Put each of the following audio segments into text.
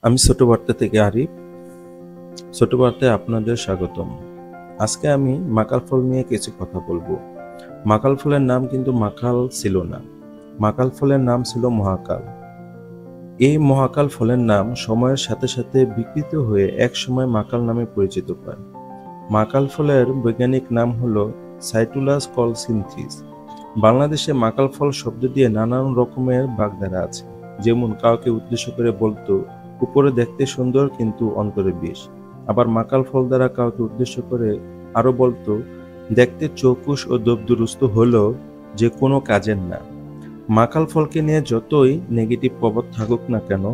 আমি ছোট বার্তা থেকে আরিফ। ছোট বার্তায় আপনাদের স্বাগতম। আজকে আমি মাকাল ফল নিয়ে কিছু কথা বলবো। মাকাল ফলের নাম কিন্তু মাকাল ছিল না, মাকাল ফলের নাম ছিল মহাকাল। এই মহাকাল ফলের নাম সময়ের সাথে সাথে বিকৃত হয়ে এক সময় মাকাল নামে পরিচিত পায়। মাকাল ফলের বৈজ্ঞানিক নাম হলো সাইটুলাস কলসিন্থিস। বাংলাদেশে মাকাল ফল শব্দ দিয়ে নানান রকমের বাগধারা আছে। যেমন কাউকে উদ্দেশ্য করে বলতো উপরে দেখতে সুন্দর কিন্তু অন্তরে বিষ। আবার মাকাল ফল দ্বারা কাউকে উদ্দেশ্য করে আরো বলতো দেখতে চৌকুশ ও দবদুরুস্ত হলেও যে কোনো কাজের না। মাকাল ফলকে নিয়ে যতই নেগেটিভ প্রভাব থাকুক না কেন,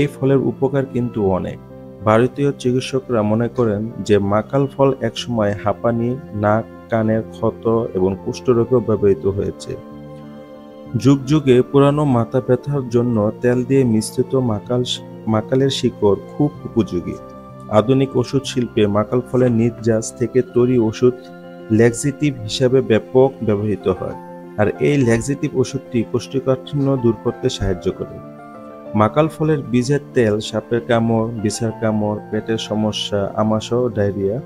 এই ফলের উপকার কিন্তু অনেক। ভারতীয় চিকিৎসকরা মনে করেন যে মাকাল ফল একসময় হাঁপানি, নাক কানের ক্ষত এবং কুষ্ঠরোগেও ব্যবহৃত হয়েছে। যুগ যুগে পুরানো মাথা ব্যথার জন্য তেল দিয়ে মিশ্রিত মাকালের শিকড় খুব উপযোগী। আধুনিক ওষুধ শিল্পে মাকাল ফলের নির্যাস থেকে তৈরি ওষুধ ল্যাক্সেটিভ হিসাবে ব্যাপক ব্যবহৃত হয়, আর এই ল্যাক্সেটিভ ওষুধটি কোষ্ঠকাঠিন্য দূর করতে সাহায্য করে। মাকাল ফলের বীজের তেল সাপের কামড়, বিছার কামড়, পেটের সমস্যা, আমাশয়, ডায়রিয়া,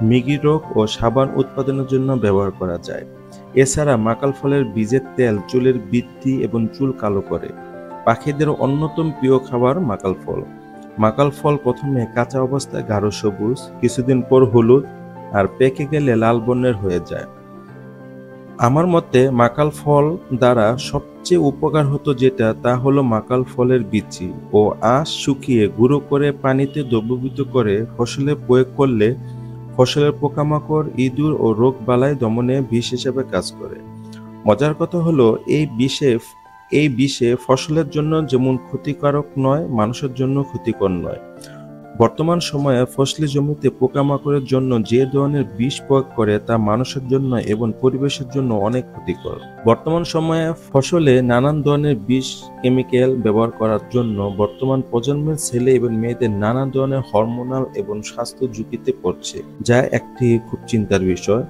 মৃগী রোগ ও সাবান উৎপাদনের জন্য ব্যবহার করা যায়। এছাড়া মাকাল ফলের বীজের তেল চুলের বৃদ্ধি এবং চুল কালো করে। পাখিদের অন্যতম প্রিয় খাবার মাকাল ফল। মাকাল ফল প্রথমে কাঁচা অবস্থায় গাঢ় সবুজ, কিছুদিন পর হলুদ, আর পেকে গেলে লাল বর্ণের হয়ে যায়। আমার মতে মাকাল ফল দ্বারা সবচেয়ে উপকার হতো যেটা, তা হলো মাকাল ফলের বিচি ও আঁশ শুকিয়ে গুঁড়ো করে পানিতে দ্রবীভূত করে ফসলে প্রয়োগ করলে ফসলের পোকামাকড়, ইঁদুর ও রোগ বালাই দমনে বিষ হিসেবে কাজ করে। মজার কথা হলো এই বিষে ফসলের জন্য যেমন ক্ষতিকারক নয়, মানুষের জন্য ক্ষতিকর নয়। বর্তমান সময়ে ফসলি জমিতে পোকামাকড়ের জন্য যে ধরনের বিষ প্রয়োগ করে তা মানুষের জন্য এবং পরিবেশের জন্য অনেক ক্ষতিকর। বর্তমান সময়ে ফসলে নানান ধরনের বিষ কেমিক্যাল ব্যবহার করার জন্য বর্তমান প্রজন্মের ছেলে এবং মেয়েদের নানান ধরনের হরমোনাল এবং স্বাস্থ্য ঝুঁকিতে পড়ছে, যা একটি খুব চিন্তার বিষয়।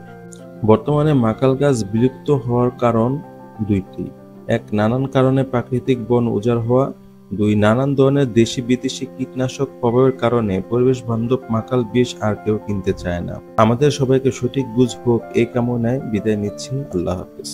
বর্তমানে মাকাল গাছ বিলুপ্ত হওয়ার কারণ দুইটি: এক, নানান কারণে প্রাকৃতিক বন উজাড় হওয়া; দুই, নানান ধরনের দেশি বিদেশি কীটনাশক প্রভাবের কারণে পরিবেশ বান্ধব মাকাল বীজ আর কেউ কিনতে চায় না। আমাদের সবাইকে সঠিক বুঝ হোক এই কামনায় বিদায় নিচ্ছি। আল্লাহ হাফেজ।